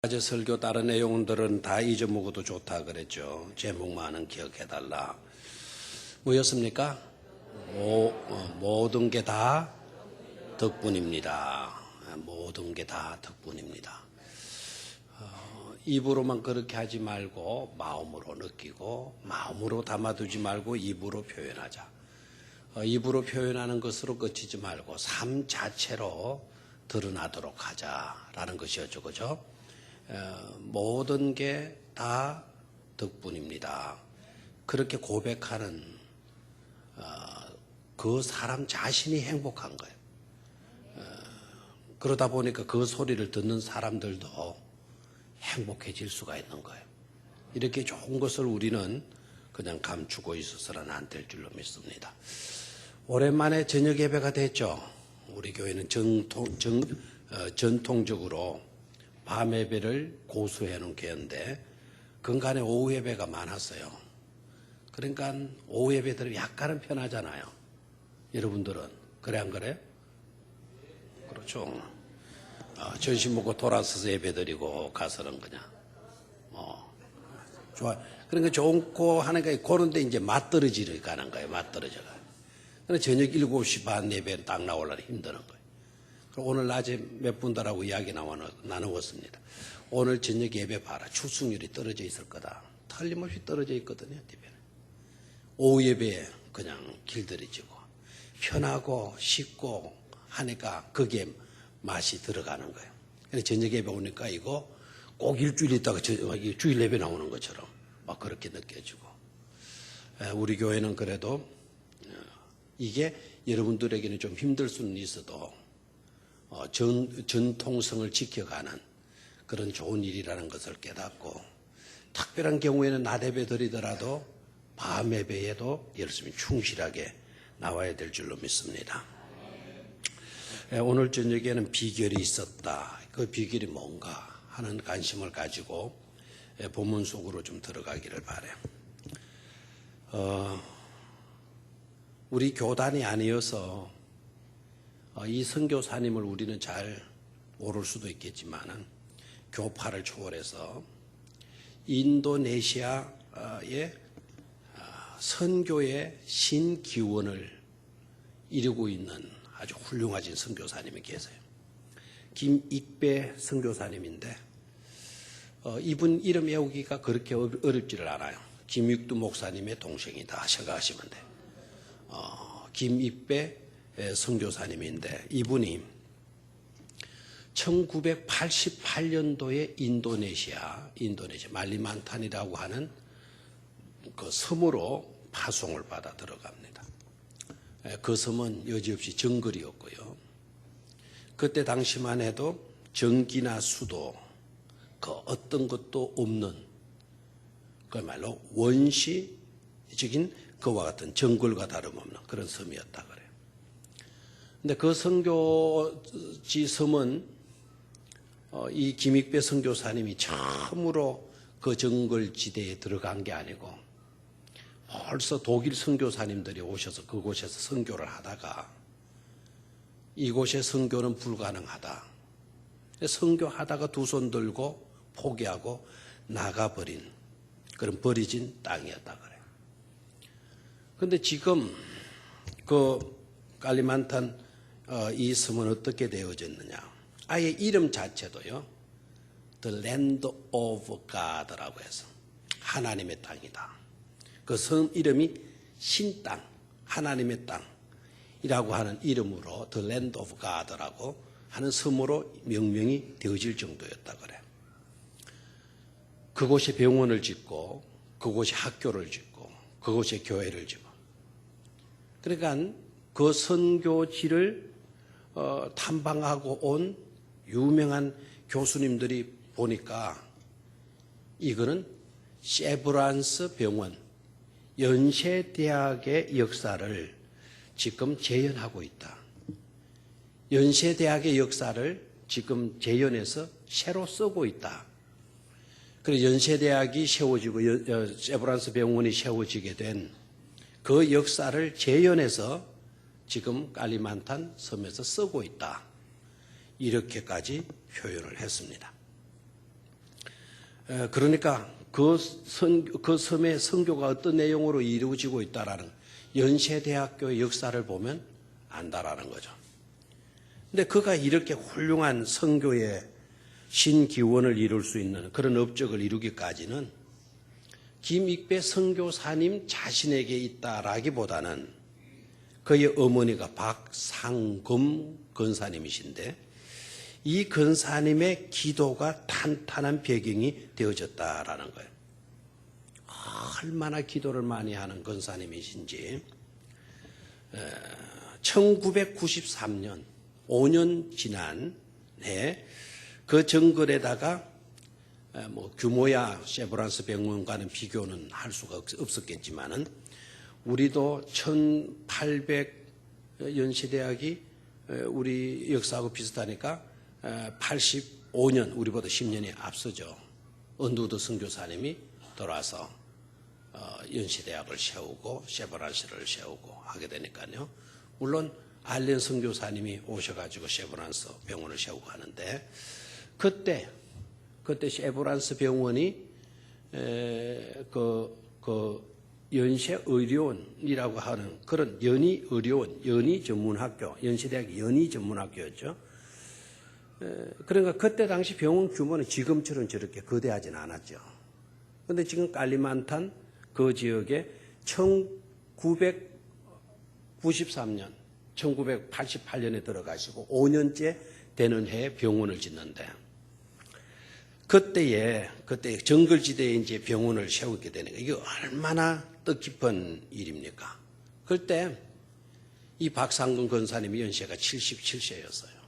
어제 설교 다른 내용들은 다 잊어먹어도 좋다 그랬죠. 제목만은 기억해달라. 뭐였습니까? 모든 게 다 덕분입니다. 모든 게 다 덕분입니다. 입으로만 그렇게 하지 말고 마음으로 느끼고 마음으로 담아두지 말고 입으로 표현하자. 입으로 표현하는 것으로 그치지 말고 삶 자체로 드러나도록 하자라는 것이었죠. 그죠? 모든 게 다 덕분입니다. 그렇게 고백하는 그 사람 자신이 행복한 거예요. 그러다 보니까 그 소리를 듣는 사람들도 행복해질 수가 있는 거예요. 이렇게 좋은 것을 우리는 그냥 감추고 있어서는 안 될 줄로 믿습니다. 오랜만에 저녁 예배가 됐죠. 우리 교회는 전통적으로 밤 예배를 고수해 놓은 교회인데 근간에 오후 예배가 많았어요. 그러니까 오후 예배들이 약간은 편하잖아요. 여러분들은 그래 안 그래? 그렇죠. 전신 먹고 돌아서서 예배 드리고 가서는 그냥 좋아. 그러니까 좋고 하니까 그런데 이제 맞떨어지러 가는 거예요. 맞떨어져가. 그래서 저녁 7시 반 예배 딱 나오려니 힘드는 거예요. 오늘 낮에 몇 분들하고 이야기 나누었습니다. 오늘 저녁 예배 봐라. 출석률이 떨어져 있을 거다. 틀림없이 떨어져 있거든요. 뒤편에. 오후 예배에 그냥 길들이 지고 편하고 쉽고 하니까 거기에 맛이 들어가는 거예요. 그래서 저녁 예배 오니까 이거 꼭 일주일 있다가 주일 예배 나오는 것처럼 막 그렇게 느껴지고. 우리 교회는 그래도 이게 여러분들에게는 좀 힘들 수는 있어도 전통성을 지켜가는 그런 좋은 일이라는 것을 깨닫고 특별한 경우에는 낮 예배 드리더라도 밤 예배에도 열심히 충실하게 나와야 될 줄로 믿습니다. 오늘 저녁에는 비결이 있었다. 그 비결이 뭔가 하는 관심을 가지고 본문 속으로 좀 들어가기를 바라요. 우리 교단이 아니어서 이 선교사님을 우리는 잘 모를 수도 있겠지만은 교파를 초월해서 인도네시아의 선교의 신기원을 이루고 있는 아주 훌륭하신 선교사님이 계세요. 김익배 선교사님인데 이분 이름 외우기가 그렇게 어렵지를 않아요. 김익두 목사님의 동생이다 생각하시면 돼요. 김익배 선교사님인데 이분이 1988년도에 인도네시아 말리만탄이라고 하는 그 섬으로 파송을 받아 들어갑니다. 그 섬은 여지없이 정글이었고요. 그때 당시만 해도 전기나 수도 그 어떤 것도 없는 그야말로 원시적인 그와 같은 정글과 다름없는 그런 섬이었다 그래요. 근데 그 선교지 섬은 이 김익배 선교사님이 처음으로 그 정글지대에 들어간 게 아니고 벌써 독일 선교사님들이 오셔서 그곳에서 선교를 하다가 이곳의 선교는 불가능하다. 선교하다가 두 손 들고 포기하고 나가버린 그런 버려진 땅이었다 그래요. 그런데 지금 그 칼리만탄 이 섬은 어떻게 되어졌느냐. 아예 이름 자체도요. The Land of God라고 해서 하나님의 땅이다. 그 섬 이름이 신땅, 하나님의 땅이라고 하는 이름으로 The Land of God라고 하는 섬으로 명명이 되어질 정도였다 그래요. 그곳에 병원을 짓고 그곳에 학교를 짓고 그곳에 교회를 짓고 그러니까 그 선교지를 탐방하고 온 유명한 교수님들이 보니까 이거는 세브란스 병원, 연세대학의 역사를 지금 재현하고 있다. 연세대학의 역사를 지금 재현해서 새로 쓰고 있다. 그래서 연세대학이 세워지고 세브란스 병원이 세워지게 된 그 역사를 재현해서 지금 칼리만탄 섬에서 쓰고 있다. 이렇게까지 표현을 했습니다. 그러니까 그 섬의 선교가 어떤 내용으로 이루어지고 있다라는 연세대학교의 역사를 보면 안다라는 거죠. 근데 그가 이렇게 훌륭한 선교의 신기원을 이룰 수 있는 그런 업적을 이루기까지는 김익배 선교사님 자신에게 있다라기보다는 그의 어머니가 박상금 권사님이신데 이 권사님의 기도가 탄탄한 배경이 되어졌다라는 거예요. 얼마나 기도를 많이 하는 권사님이신지 1993년 5년 지난 해 그 정글에다가 뭐 규모야 셰브란스 병원과는 비교는 할 수가 없었겠지만은 우리도 1800 연세대학이 우리 역사하고 비슷하니까 85년 우리보다 10년이 앞서죠. 언두드 선교사님이 돌아서 연세대학을 세우고 셰브란스를 세우고 하게 되니까요. 물론 알렌 선교사님이 오셔가지고 셰브란스 병원을 세우고 하는데 그때 셰브란스 병원이 연세의료원이라고 하는 그런 연의의료원, 연의전문학교, 연세대학이 연의전문학교였죠. 그러니까 그때 당시 병원 규모는 지금처럼 저렇게 거대하지는 않았죠. 그런데 지금 깔리만탄 그 지역에 1993년, 1988년에 들어가시고 5년째 되는 해에 병원을 짓는데 그때 정글지대에 이제 병원을 세우게 되는 거 이게 얼마나 뜻깊은 일입니까? 그때 이 박상근 권사님이 연세가 77세였어요.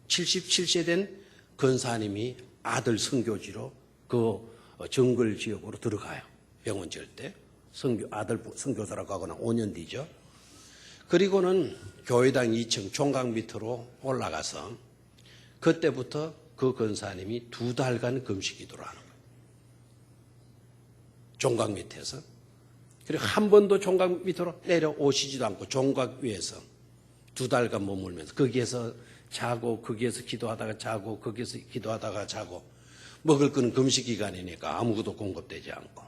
77세 된 권사님이 아들 선교지로 그 정글 지역으로 들어가요. 병원 지을 때 아들 선교사라고 하거나 5년 뒤죠. 그리고는 교회당 2층 종각 밑으로 올라가서 그때부터 그 권사님이 2달간 금식 기도를 하는 거예요. 종각 밑에서. 그리고 한 번도 종각 밑으로 내려오시지도 않고 종각 위에서 2달간 머물면서 거기에서 자고 거기에서 기도하다가 자고 거기에서 기도하다가 자고 먹을 거는 금식 기간이니까 아무것도 공급되지 않고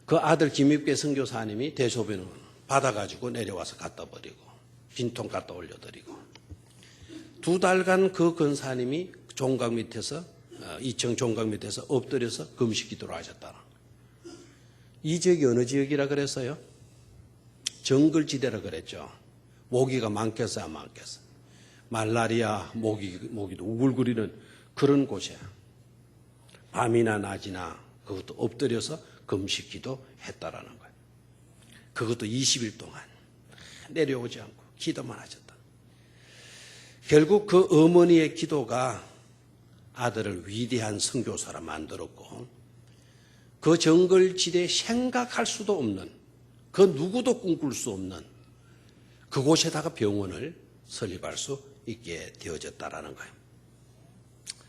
그 아들 김익배 선교사님이 대소변을 받아가지고 내려와서 갖다 버리고 빈통 갖다 올려드리고 2달간 그 권사님이 종각 밑에서 2층 종각 밑에서 엎드려서 금식 기도를 하셨다. 이 지역이 어느 지역이라 그랬어요? 정글지대라 그랬죠. 모기가 많겠어요, 안 많겠어요? 말라리아 모기도 우글거리는 그런 곳에 밤이나 낮이나 그것도 엎드려서 금식 기도했다라는 거예요. 그것도 20일 동안 내려오지 않고 기도만 하셨다. 결국 그 어머니의 기도가 아들을 위대한 선교사로 만들었고 그 정글지대에 생각할 수도 없는 그 누구도 꿈꿀 수 없는 그곳에다가 병원을 설립할 수 있게 되어졌다라는 거예요.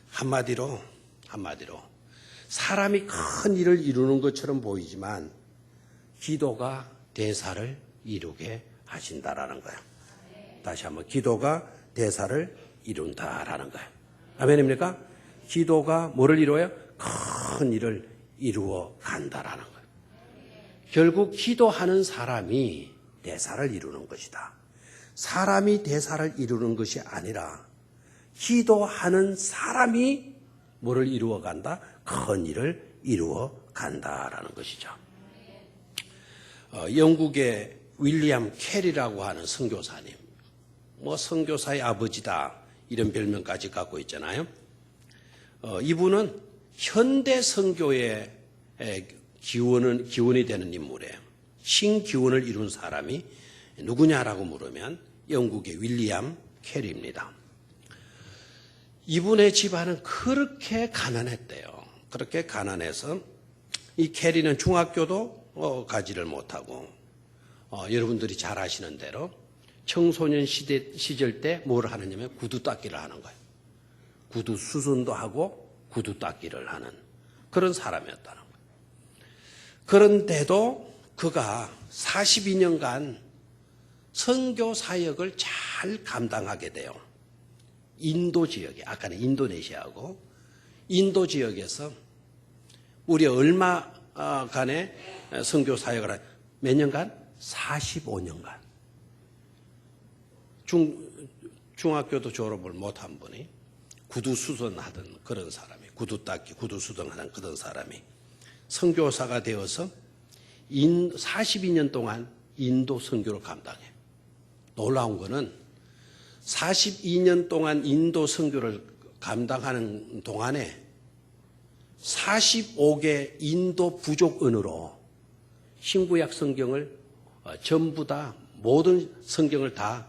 한마디로 사람이 큰 일을 이루는 것처럼 보이지만 기도가 대사를 이루게 하신다라는 거예요. 다시 한번 기도가 대사를 이룬다라는 거예요. 아멘입니까? 기도가 뭐를 이루어요? 큰 일을 이루어 간다라는 거예요. 결국 기도하는 사람이 대사를 이루는 것이다. 사람이 대사를 이루는 것이 아니라 기도하는 사람이 뭐를 이루어 간다? 큰 일을 이루어 간다라는 것이죠. 영국의 윌리엄 캐리라고 하는 선교사님, 선교사의 아버지다 이런 별명까지 갖고 있잖아요. 이분은 현대 선교의 기원이 되는 인물이에요. 신기원을 이룬 사람이 누구냐라고 물으면 영국의 윌리엄 캐리입니다. 이분의 집안은 그렇게 가난했대요. 그렇게 가난해서 이 캐리는 중학교도 가지를 못하고 여러분들이 잘 아시는 대로 청소년 시절 때 뭘 하느냐면 구두 닦기를 하는 거예요. 구두 수선도 하고 구두 닦기를 하는 그런 사람이었다는 거예요. 그런데도 그가 42년간 선교 사역을 잘 감당하게 돼요. 인도 지역에, 아까는 인도네시아하고 인도 지역에서 우리 얼마간의 선교 사역을 몇 년간? 45년간. 중학교도 졸업을 못한 분이 구두 수선하던 그런 사람이, 구두 닦기, 구두 수선하던 그런 사람이 선교사가 되어서 42년 동안 인도 선교를 감당해. 놀라운 거는 42년 동안 인도 선교를 감당하는 동안에 45개 인도 부족 언어로 신구약 성경을 전부 다 모든 성경을 다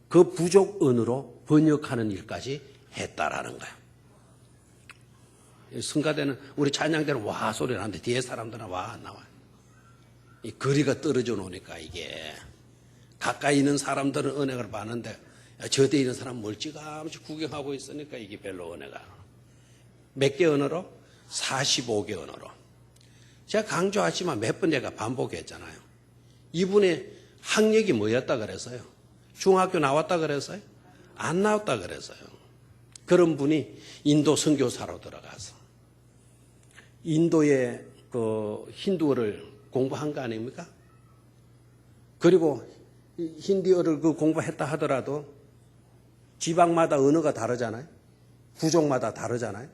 그 부족 언어로 번역하는 일까지 했다라는 거야. 성가대는 우리 찬양대는 와 소리를 하는데 뒤에 사람들은 와 안 나와. 이 거리가 떨어져 놓으니까 이게 가까이 있는 사람들은 은혜를 받는데 저 뒤에 있는 사람 멀찌감치 구경하고 있으니까 이게 별로 은혜가 안 와. 몇 개 언어로? 45개 언어로. 제가 강조하지만 몇 번 제가 반복했잖아요. 이분의 학력이 뭐였다 그랬어요? 중학교 나왔다 그랬어요? 안 나왔다 그랬어요. 그런 분이 인도 선교사로 들어가서 인도의 그 힌두어를 공부한 거 아닙니까? 그리고 힌두어를 그 공부했다 하더라도 지방마다 언어가 다르잖아요. 부족마다 다르잖아요.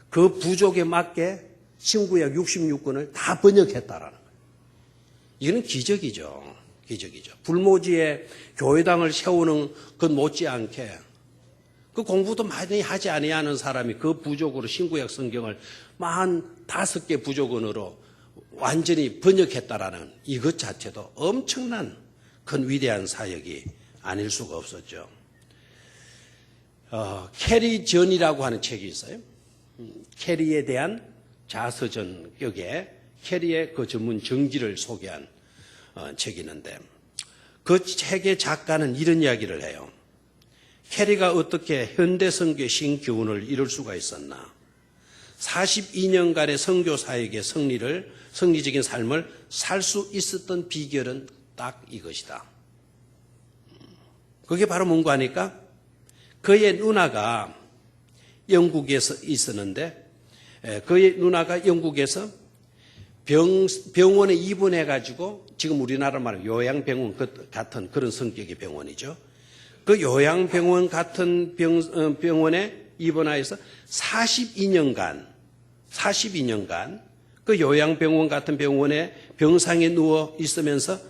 그 부족에 맞게 신구약 66권을 다 번역했다라는 거예요. 이건 기적이죠. 기적이죠. 불모지에 교회당을 세우는 것 못지않게 그 공부도 많이 하지 아니하는 사람이 그 부족으로 신구약 성경을 45개 부족 언어로 완전히 번역했다라는 이것 자체도 엄청난 큰 위대한 사역이 아닐 수가 없었죠. 캐리 전이라고 하는 책이 있어요. 캐리에 대한 자서전격에 캐리의 그 전문 정지를 소개한 책이 있는데 그 책의 작가는 이런 이야기를 해요. 캐리가 어떻게 현대 선교의 신기운을 이룰 수가 있었나? 42년간의 선교 사역의 성리적인 삶을 살 수 있었던 비결은 딱 이것이다. 그게 바로 뭔가 하니까 그의 누나가 영국에서 있었는데 그의 누나가 영국에서 병원에 입원해가지고 지금 우리나라 말로 요양병원 같은 그런 성격의 병원이죠. 그 요양병원 같은 병원에 입원하여서 42년간 그 요양병원 같은 병원에 병상에 누워 있으면서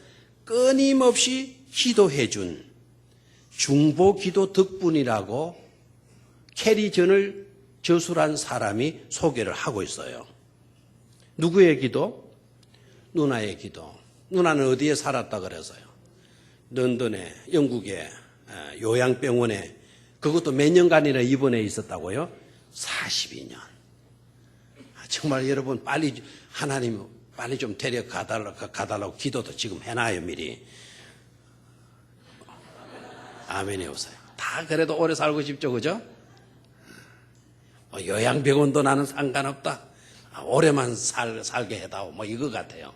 끊임없이 기도해준 중보기도 덕분이라고 캐리 전을 저술한 사람이 소개를 하고 있어요. 누구의 기도? 누나의 기도. 누나는 어디에 살았다 그래서요? 런던에, 영국의 요양병원에 그것도 몇 년간이나 입원해 있었다고요? 42년. 정말 여러분 빨리 하나님 빨리 좀 데려가달라고 기도도 지금 해놔요 미리. 아멘이 없어요. 다 그래도 오래 살고 싶죠, 그죠? 요양병원도 나는 상관없다. 오래만 살게 해다오. 이거 같아요.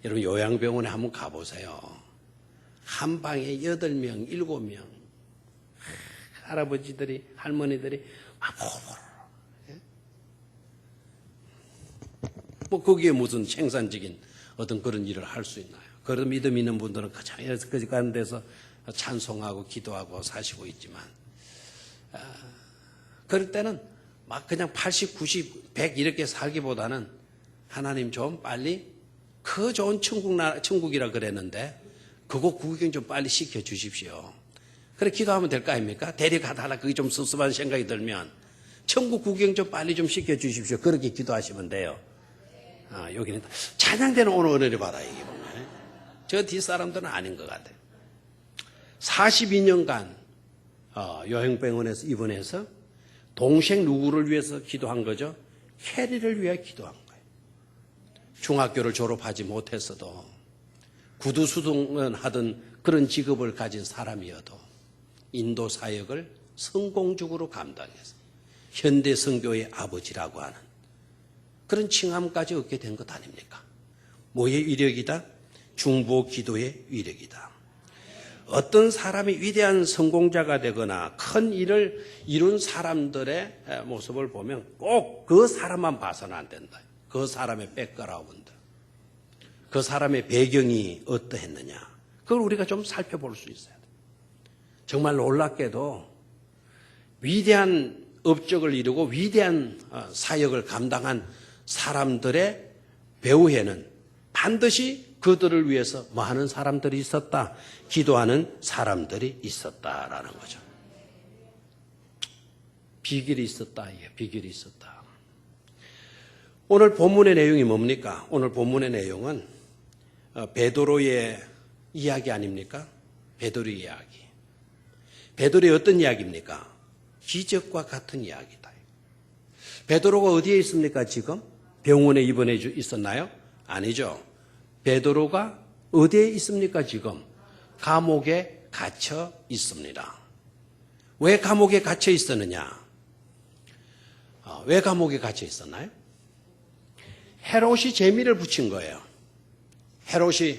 여러분 요양병원에 한번 가보세요. 한 방에 8명, 7명 할아버지들이 할머니들이 막 거기에 무슨 생산적인 어떤 그런 일을 할 수 있나요? 그런 믿음 있는 분들은 그저 가는 데서 찬송하고 기도하고 사시고 있지만 그럴 때는 막 그냥 80, 90, 100 이렇게 살기보다는 하나님 좀 빨리 그 좋은 천국이라 그랬는데 그거 구경 좀 빨리 시켜주십시오. 그래 기도하면 될 거 아닙니까? 데려가달라 그게 좀 섭섭한 생각이 들면 천국 구경 좀 빨리 좀 시켜주십시오. 그렇게 기도하시면 돼요. 여기는 찬양대는 오늘 은혜를 받아요. 저 뒷사람들은 아닌 것 같아요. 42년간 요양병원에서 입원해서 동생 누구를 위해서 기도한 거죠? 캐리를 위해 기도한 거예요. 중학교를 졸업하지 못했어도 구두 수동은 하던 그런 직업을 가진 사람이어도 인도 사역을 성공적으로 감당해서 현대 선교의 아버지라고 하는 그런 칭함까지 얻게 된 것 아닙니까? 뭐의 위력이다? 중보 기도의 위력이다. 어떤 사람이 위대한 성공자가 되거나 큰 일을 이룬 사람들의 모습을 보면 꼭 그 사람만 봐서는 안 된다. 그 사람의 백그라운드, 그 사람의 배경이 어떠했느냐, 그걸 우리가 좀 살펴볼 수 있어야 돼요. 정말 놀랍게도 위대한 업적을 이루고 위대한 사역을 감당한 사람들의 배후에는 반드시 그들을 위해서 뭐 하는 사람들이 있었다, 기도하는 사람들이 있었다라는 거죠. 비결이 있었다, 이게 비결이 있었다. 오늘 본문의 내용이 뭡니까? 오늘 본문의 내용은 베드로의 이야기 아닙니까? 베드로의 이야기. 베드로의 어떤 이야기입니까? 기적과 같은 이야기다. 베드로가 어디에 있습니까? 지금 병원에 입원해 있었나요? 아니죠. 베드로가 어디에 있습니까? 지금 감옥에 갇혀 있습니다. 왜 감옥에 갇혀 있었느냐? 왜 감옥에 갇혀 있었나요? 헤롯이 재미를 붙인 거예요. 헤롯이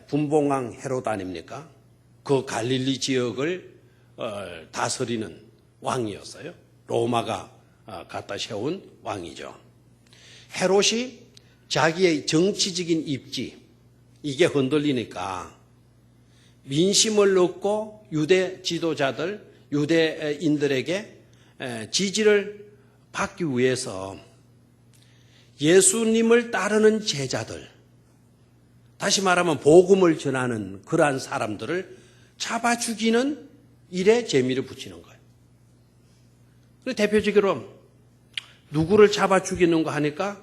분봉왕 헤롯 아닙니까? 그 갈릴리 지역을 다스리는 왕이었어요. 로마가 갖다 세운 왕이죠. 헤롯이 자기의 정치적인 입지, 이게 흔들리니까 민심을 얻고 유대 지도자들, 유대인들에게 지지를 받기 위해서 예수님을 따르는 제자들, 다시 말하면 복음을 전하는 그러한 사람들을 잡아 죽이는 일에 재미를 붙이는 거예요. 대표적으로 누구를 잡아 죽이는가 하니까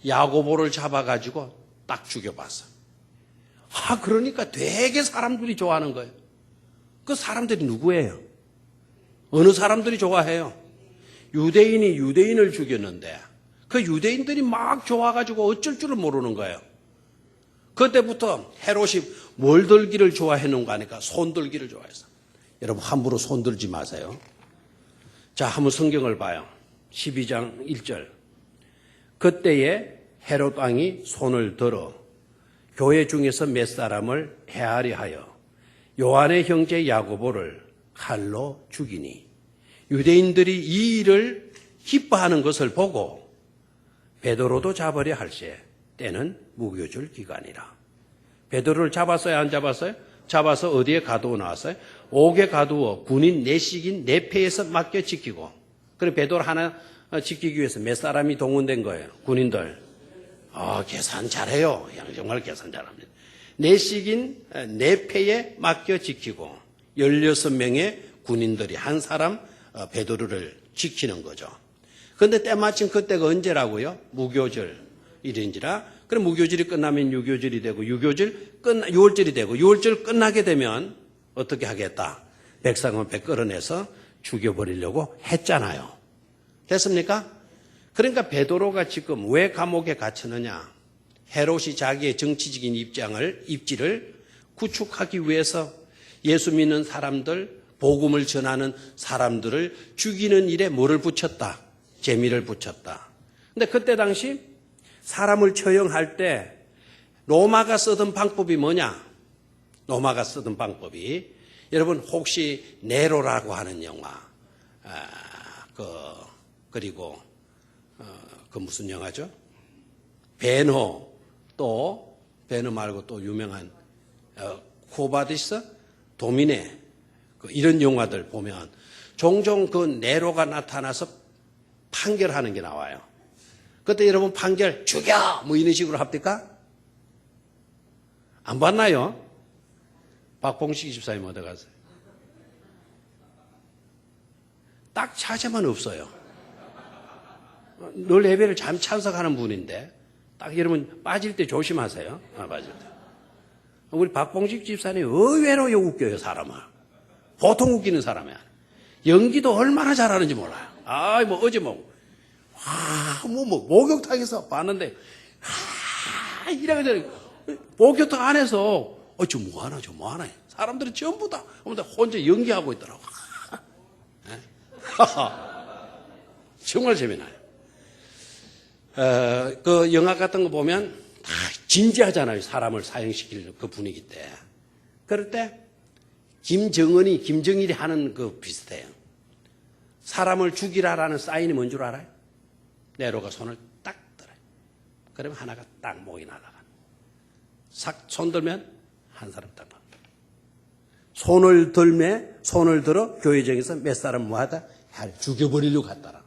야고보를 잡아가지고 딱 죽여봤어. 그러니까 되게 사람들이 좋아하는 거예요. 그 사람들이 누구예요? 어느 사람들이 좋아해요? 유대인이 유대인을 죽였는데 그 유대인들이 막 좋아가지고 어쩔 줄을 모르는 거예요. 그때부터 헤롯이 뭘 들기를 좋아했는가 하니까 손 들기를 좋아했어. 여러분 함부로 손 들지 마세요. 자, 한번 성경을 봐요. 12장 1절. 그때에 헤롯 왕이 손을 들어 교회 중에서 몇 사람을 해하려 하여 요한의 형제 야고보를 칼로 죽이니 유대인들이 이 일을 기뻐하는 것을 보고 베드로도 잡으려 할세 때는 무교절 기간이라. 베드로를 잡았어요, 안 잡았어요? 잡아서 어디에 가두어 놨어요? 옥에 가두어 군인 내식인 내패에서 맡겨 지키고. 그리고 베드로 하나 지키기 위해서 몇 사람이 동원된 거예요? 군인들. 계산 잘해요. 정말 계산 잘합니다. 내식인 내패에 맡겨 지키고 16명의 군인들이 한 사람 베드로를 지키는 거죠. 그런데 때마침 그때가 언제라고요? 무교절 일인지라. 그럼 무교절이 끝나면 유교절이 되고 유월절이 되고 6월절 끝나게 되면 어떻게 하겠다? 백성은 배 끌어내서 죽여버리려고 했잖아요. 됐습니까? 그러니까 베드로가 지금 왜 감옥에 갇혔느냐? 헤롯이 자기의 정치적인 입지를 구축하기 위해서 예수 믿는 사람들, 복음을 전하는 사람들을 죽이는 일에 뭐를 붙였다? 재미를 붙였다. 근데 그때 당시 사람을 처형할 때 로마가 쓰던 방법이 뭐냐? 로마가 쓰던 방법이 여러분 혹시 네로라고 하는 영화 그리고 그 무슨 영화죠? 베너, 또 베너 말고 또 유명한 코바디스, 도미네 이런 영화들 보면 종종 그 네로가 나타나서 판결하는 게 나와요. 그때 여러분 판결 죽여 뭐 이런 식으로 합니까? 안 봤나요? 박봉식 집사님 어디 갔어요? 딱 자제만 없어요. 늘 예배를 잘 참석하는 분인데 딱 여러분 빠질 때 조심하세요. 빠질 때. 우리 박봉식 집사님 의외로 웃겨요, 사람을. 보통 웃기는 사람이야. 연기도 얼마나 잘하는지 몰라요. 어제 목욕탕에서 봤는데, 이래가지고, 목욕탕 안에서, 저 뭐하나. 사람들이 전부 다, 혼자 연기하고 있더라고. 정말 재미나요. 그 영화 같은 거 보면 다 진지하잖아요. 사람을 사형시킬 그 분위기 때. 그럴 때, 김정일이 하는 그 비슷해요. 사람을 죽이라라는 사인이 뭔 줄 알아요? 네로가 손을 딱 들어요. 그러면 하나가 딱 목이 날아가. 싹 손 들면 한 사람 딱 봐. 손을 들어 교회정에서 몇 사람 뭐하다? 죽여버리려고 갔다라.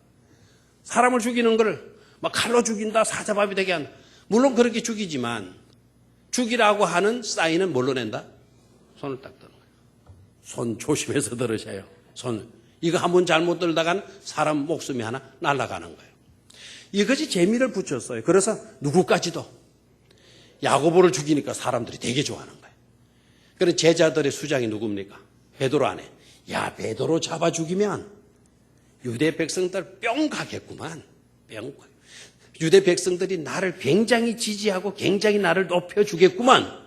사람을 죽이는 걸 막 칼로 죽인다, 사자밥이 되게 한다. 물론 그렇게 죽이지만 죽이라고 하는 사인은 뭘로 낸다? 손을 딱 드는 거예요. 손 조심해서 들으셔요. 손. 이거 한번 잘못 들다간 사람 목숨이 하나 날아가는 거예요. 이것이 재미를 붙였어요. 그래서 누구까지도 야고보를 죽이니까 사람들이 되게 좋아하는 거예요. 그런 제자들의 수장이 누굽니까? 베드로 안에. 야, 베드로 잡아 죽이면 유대 백성들 뿅 가겠구만. 뿅. 유대 백성들이 나를 굉장히 지지하고 굉장히 나를 높여주겠구만.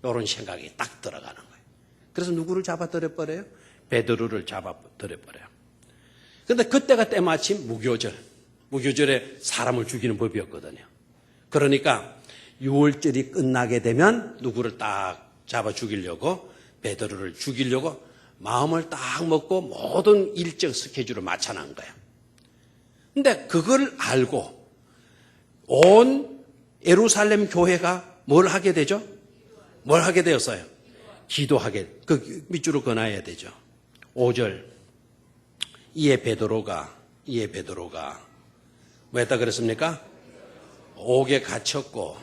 이런 생각이 딱 들어가는 거예요. 그래서 누구를 잡아들여버려요? 베드로를 잡아들여버려요. 그런데 그때가 때마침 무교절. 무교절에 사람을 죽이는 법이었거든요. 그러니까 6월절이 끝나게 되면 누구를 딱 잡아 죽이려고, 베드로를 죽이려고 마음을 딱 먹고 모든 일정 스케줄을 맞춰놓은 거예요. 근데 그걸 알고 온 예루살렘 교회가 뭘 하게 되죠? 뭘 하게 되었어요? 기도하게. 그 밑줄을 그어놔야 되죠. 5절. 이에 베드로가 뭐 했다 그랬습니까? 옥에 갇혔고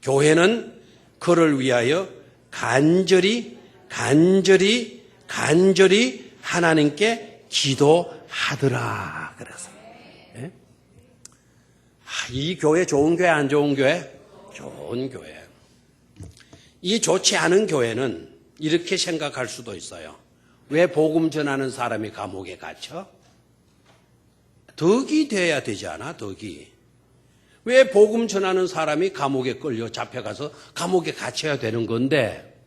교회는 그를 위하여 간절히 하나님께 기도하더라 그랬어요. 네? 이 교회 좋은 교회 안 좋은 교회? 좋은 교회. 이 좋지 않은 교회는 이렇게 생각할 수도 있어요. 왜 복음 전하는 사람이 감옥에 갇혀? 덕이 돼야 되지 않아? 덕이. 왜 복음 전하는 사람이 감옥에 끌려 잡혀가서 감옥에 갇혀야 되는 건데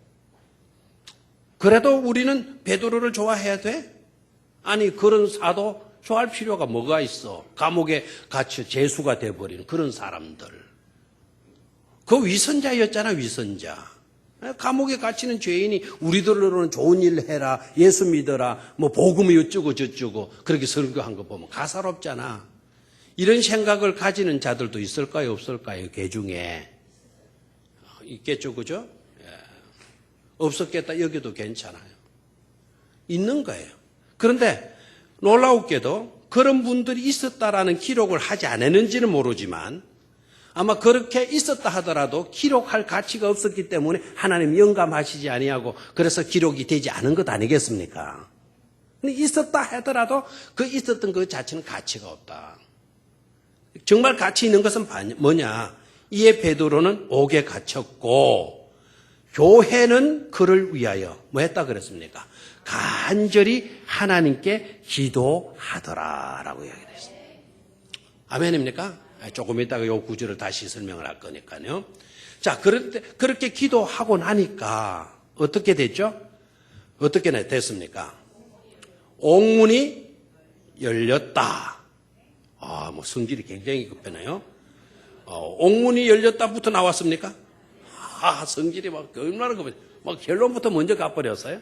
그래도 우리는 베드로를 좋아해야 돼? 아니 그런 사도 좋아할 필요가 뭐가 있어? 감옥에 갇혀 죄수가 돼버리는 그런 사람들. 그 위선자였잖아, 위선자. 감옥에 갇히는 죄인이 우리들로는 좋은 일 해라, 예수 믿어라, 뭐 복음이 어쩌고 저쩌고 그렇게 설교한 거 보면 가사롭잖아. 이런 생각을 가지는 자들도 있을까요, 없을까요? 개 중에 있겠죠, 그죠? 예. 없었겠다 여기도 괜찮아요. 있는 거예요. 그런데 놀라웠게도 그런 분들이 있었다라는 기록을 하지 않았는지는 모르지만 아마 그렇게 있었다 하더라도 기록할 가치가 없었기 때문에 하나님 영감하시지 아니하고 그래서 기록이 되지 않은 것 아니겠습니까? 근데 있었다 하더라도 그 있었던 것 자체는 가치가 없다. 정말 가치 있는 것은 뭐냐? 이에 베드로는 옥에 갇혔고 교회는 그를 위하여 뭐 했다 그랬습니까? 간절히 하나님께 기도하더라라고 이야기했습니다. 아멘입니까? 조금 이따가 이 구절을 다시 설명을 할 거니까요. 자, 그렇게 기도하고 나니까 어떻게 됐죠? 어떻게 됐습니까? 옥문이 열렸다. 뭐 성질이 굉장히 급하네요. 옥문이 열렸다부터 나왔습니까? 성질이 막 얼마나 급해. 막 결론부터 먼저 가버렸어요.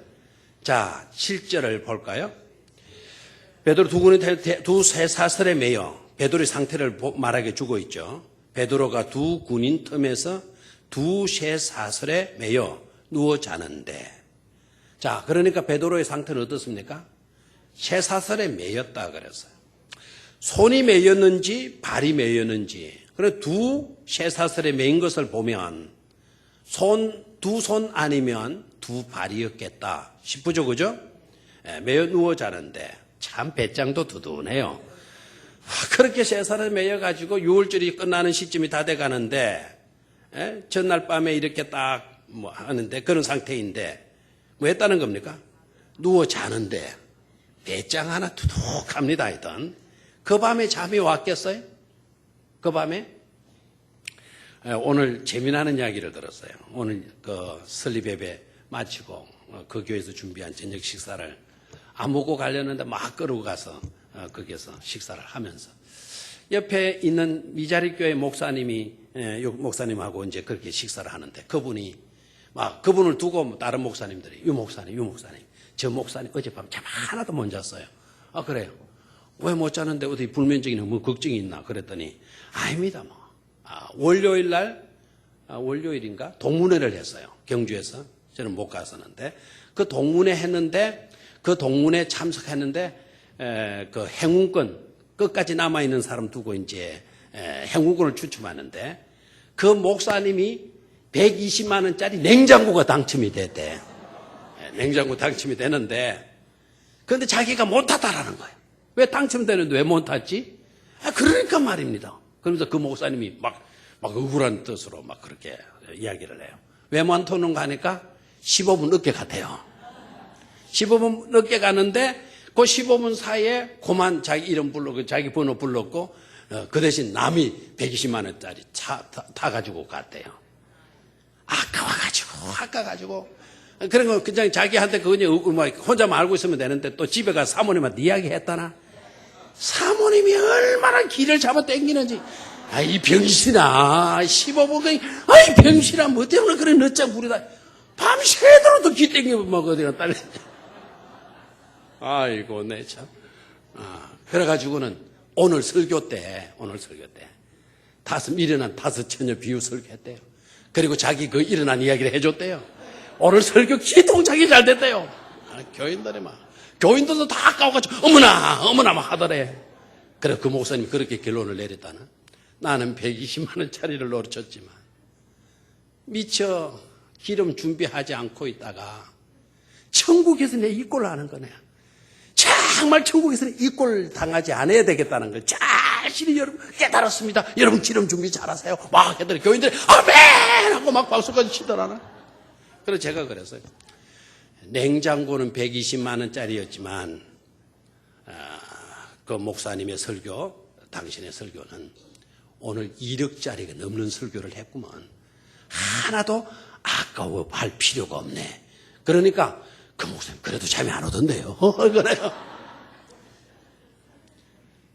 자, 7절을 볼까요? 베드로 두세 사슬에 매여 베드로의 상태를 말하게 주고 있죠. 베드로가 두 군인 틈에서 두세 사슬에 매여 누워 자는데. 자, 그러니까 베드로의 상태는 어떻습니까? 세 사슬에 매였다 그랬어요. 손이 매였는지 발이 매였는지. 그래 두세 사슬에 매인 것을 보면 두 손 아니면 두 발이었겠다 싶으죠, 그죠? 매여 누워 자는데 참 배짱도 두둔해요. 그렇게 세 사슬에 매여가지고 6월절이 끝나는 시점이 다 돼가는데 전날 밤에 이렇게 딱 뭐 하는데 그런 상태인데 뭐 했다는 겁니까? 누워 자는데 배짱 하나 두둑합니다 하여튼 그 밤에 잠이 왔겠어요? 그 밤에? 오늘 재미나는 이야기를 들었어요. 오늘 그 설립 예배 마치고 그 교회에서 준비한 저녁 식사를 안 먹고 가려는데 막 끌고 가서 거기에서 식사를 하면서 옆에 있는 미자리 교회 목사님하고 이제 그렇게 식사를 하는데 그분을 두고 다른 목사님들이 유 목사님 저 목사님 어젯밤 잠 하나도 못 잤어요. 그래요? 왜 못 자는데 어디 불면증이나 뭐 걱정이 있나 그랬더니 아닙니다 뭐 월요일 날, 월요일인가? 동문회를 했어요. 경주에서. 저는 못 갔었는데. 그 동문회 했는데, 그 동문회 참석했는데, 그 행운권, 끝까지 남아있는 사람 두고 이제 행운권을 추첨하는데, 그 목사님이 120만원짜리 냉장고가 당첨이 됐대. 냉장고 당첨이 되는데, 그런데 자기가 못 탔다라는 거예요. 왜 당첨되는데 왜 못 탔지? 그러니까 말입니다. 그러면서 그 목사님이 막 억울한 뜻으로 막 그렇게 이야기를 해요. 왜 못 타는가 하니까 15분 늦게 갔대요. 15분 늦게 가는데 그 15분 사이에 그만 자기 이름 불렀고 자기 번호 불렀고 그 대신 남이 120만 원짜리 차 타가지고 갔대요. 아까워가지고 그런 거 그냥 자기한테 그냥 혼자만 알고 있으면 되는데 또 집에 가서 사모님한테 이야기했다나? 사모님이 얼마나 길을 잡아 당기는지. 이 병신아, 15분, 이 병신아, 뭐 때문에 그래 늦장 부리다. 밤새도록 길 당기면 막 어디가 딸려. 아이고, 내 참. 그래가지고는 오늘 설교 때, 일어난 5처녀 비유 설교했대요. 그리고 자기 그 일어난 이야기를 해줬대요. 오늘 설교 기통차게 잘 됐대요. 교인들이 교인들도 다 아까워가지고, 어머나, 막 하더래. 그래, 그 목사님이 그렇게 결론을 내렸다나? 나는 120만원짜리를 놓쳤지만, 미처 기름 준비하지 않고 있다가, 천국에서 내 이 꼴을 하는 거네. 정말 천국에서는 이 꼴 당하지 않아야 되겠다는 걸 자신이 여러분 깨달았습니다. 여러분 기름 준비 잘하세요. 막 했더니 교인들이 아멘! 하고 막 박수까지 치더라나. 그래서 제가 그랬어요. 냉장고는 120만원짜리였지만, 그 목사님의 설교, 당신의 설교는 오늘 1억짜리가 넘는 설교를 했구먼. 하나도 아까워 할 필요가 없네. 그러니까 그 목사님 그래도 잠이 안 오던데요. 그래요.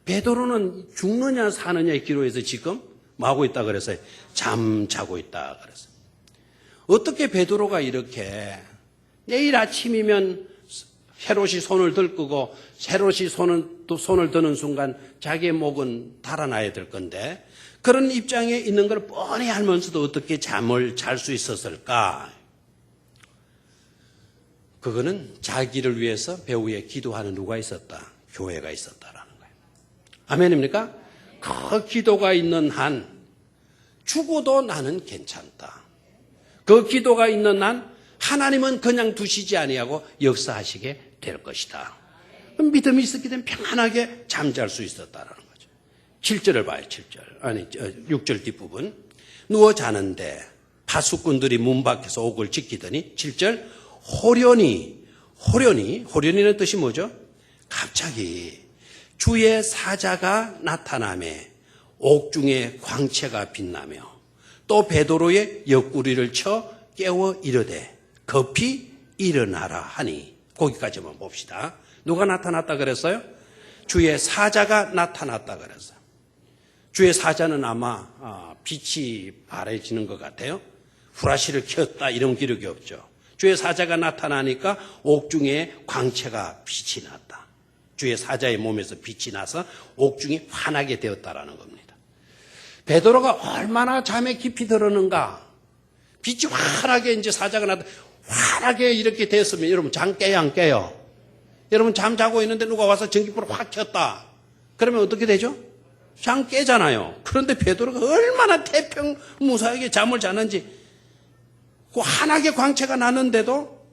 베드로는 죽느냐 사느냐의 기로에서 지금 뭐 하고 있다 그랬어요? 잠자고 있다 그랬어요. 어떻게 베드로가 이렇게 내일 아침이면 헤롯이 손을 들고 헤롯이 손을 드는 순간 자기의 목은 달아나야 될 건데 그런 입장에 있는 걸 뻔히 알면서도 어떻게 잠을 잘 수 있었을까? 그거는 자기를 위해서 배후에 기도하는 누가 있었다? 교회가 있었다라는 거예요. 아멘입니까? 그 기도가 있는 한 죽어도 나는 괜찮다. 그 기도가 있는 한 하나님은 그냥 두시지 아니하고 역사하시게 될 것이다. 믿음이 있었기 때문에 평안하게 잠잘 수 있었다라는 거죠. 7절을 봐요. 6절 뒷부분. 누워 자는데 파수꾼들이 문 밖에서 옥을 지키더니 7절 호련히는 뜻이 뭐죠? 갑자기 주의 사자가 나타나매 옥중에 광채가 빛나며 또 베드로의 옆구리를 쳐 깨워 이르되 급히 일어나라 하니 거기까지만 봅시다. 누가 나타났다 그랬어요? 주의 사자가 나타났다 그랬어요. 주의 사자는 아마 빛이 바래지는 것 같아요. 후라시를 켰다 이런 기록이 없죠. 주의 사자가 나타나니까 옥중에 광채가 빛이 났다. 주의 사자의 몸에서 빛이 나서 옥중이 환하게 되었다라는 겁니다. 베드로가 얼마나 잠에 깊이 들었는가. 빛이 환하게 이제 사자가 환하게 이렇게 됐으면 여러분 잠 깨요 안 깨요? 여러분 잠 자고 있는데 누가 와서 전기불을 확 켰다. 그러면 어떻게 되죠? 잠 깨잖아요. 그런데 베드로가 얼마나 태평무사하게 잠을 자는지 그 환하게 광채가 나는데도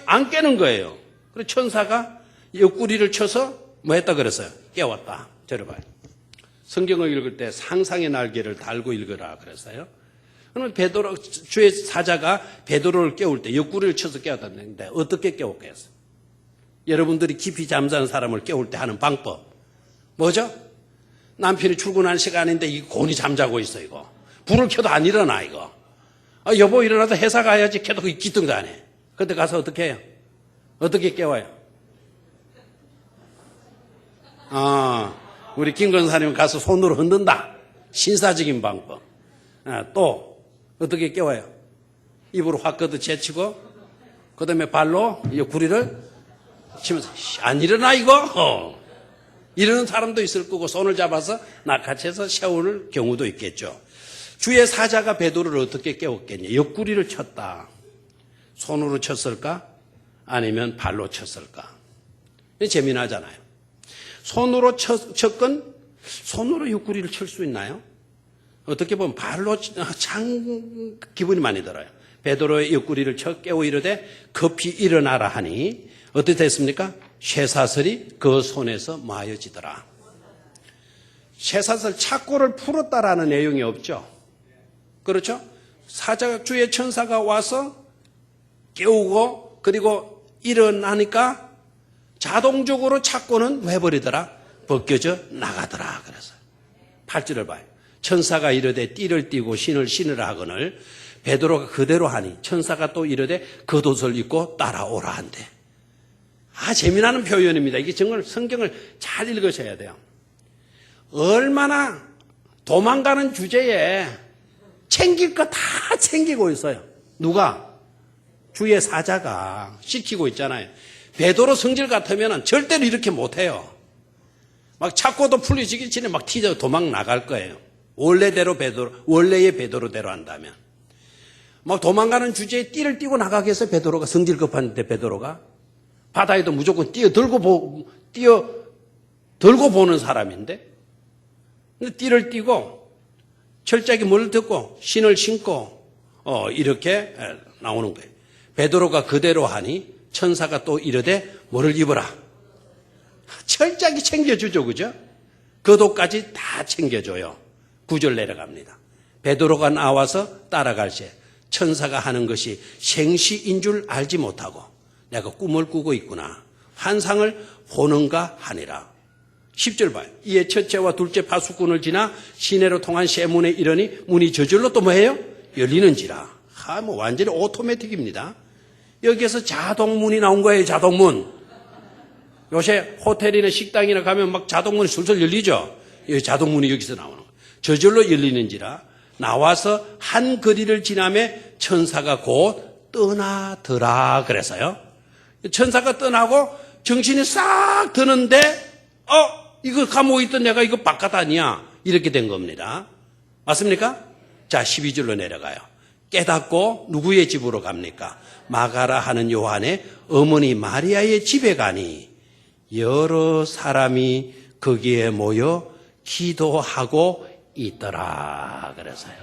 안 깨는 거예요. 그래서 천사가 옆구리를 쳐서 뭐 했다 그랬어요? 깨웠다. 들어봐요. 성경을 읽을 때 상상의 날개를 달고 읽으라 그랬어요. 그러면 주의 사자가 베드로를 깨울 때 옆구리를 쳐서 깨웠다는데 어떻게 깨웠겠어요? 여러분들이 깊이 잠자는 사람을 깨울 때 하는 방법 뭐죠? 남편이 출근할 시간인데 이 곤히 잠자고 있어 이거. 불을 켜도 안 일어나 이거. 여보 일어나서 회사 가야지 계속 기둥도 안 해. 그때 가서 어떻게 해요? 어떻게 깨워요? 우리 김 권사님 가서 손으로 흔든다. 신사적인 방법. 또 어떻게 깨워요? 입으로 확 걷어 제치고 그 다음에 발로 이 구리를 치면서 안 일어나 이거? 이러는 사람도 있을 거고 손을 잡아서 낚아채서 세울 경우도 있겠죠. 주의 사자가 베드로를 어떻게 깨웠겠냐? 옆구리를 쳤다. 손으로 쳤을까? 아니면 발로 쳤을까? 재미나잖아요. 손으로 쳤건 손으로 옆구리를 칠 수 있나요? 어떻게 보면 발로 참 기분이 많이 들어요. 베드로의 옆구리를 쳐 깨워 이르되 급히 일어나라 하니 어떻게 됐습니까? 쇠사슬이 그 손에서 마여지더라. 쇠사슬 착고를 풀었다라는 내용이 없죠. 그렇죠? 사자가 주의 천사가 와서 깨우고 그리고 일어나니까 자동적으로 착고는 왜 버리더라? 벗겨져 나가더라. 그래서 8절을 봐요. 천사가 이르되 띠를 띠고 신을 신으라 하거늘 베드로가 그대로 하니 천사가 또 이르되 겉옷을 입고 따라오라 한대. 재미나는 표현입니다. 이게 정말 성경을 잘 읽으셔야 돼요. 얼마나 도망가는 주제에 챙길 거 다 챙기고 있어요. 누가? 주의 사자가 시키고 있잖아요. 베드로 성질 같으면 절대로 이렇게 못해요. 막 찾고도 풀리지기 전에 막 튀져 도망 나갈 거예요. 원래의 베드로대로 한다면. 막 도망가는 주제에 띠를 띠고 나가게 해서 베드로가 성질 급한데 베드로가 바다에도 무조건 뛰어들고 보는 사람인데 띠를 띠고 철저하게 뭘 듣고 신을 신고 이렇게 나오는 거예요. 베드로가 그대로 하니 천사가 또 이르되 뭐를 입어라. 철저하게 챙겨주죠. 그죠? 겉옷까지 다 챙겨줘요. 9절 내려갑니다. 베드로가 나와서 따라갈새 천사가 하는 것이 생시인 줄 알지 못하고 내가 꿈을 꾸고 있구나. 환상을 보는가 하니라. 10절 봐요. 이에 첫째와 둘째 파수꾼을 지나 시내로 통한 쇠문에 이르니 문이 저절로 또 뭐예요? 열리는지라. 완전히 오토매틱입니다. 여기에서 자동문이 나온 거예요. 자동문. 요새 호텔이나 식당이나 가면 막 자동문이 술술 열리죠. 여기 자동문이 여기서 나오는 거예요. 저절로 열리는지라. 나와서 한 거리를 지나매 천사가 곧 떠나더라. 그래서요. 천사가 떠나고 정신이 싹 드는데 이거 감옥에 있던 내가 이거 바깥 아니야. 이렇게 된 겁니다. 맞습니까? 자, 12절로 내려가요. 깨닫고 누구의 집으로 갑니까? 마가라 하는 요한의 어머니 마리아의 집에 가니 여러 사람이 거기에 모여 기도하고 있더라. 그래서요.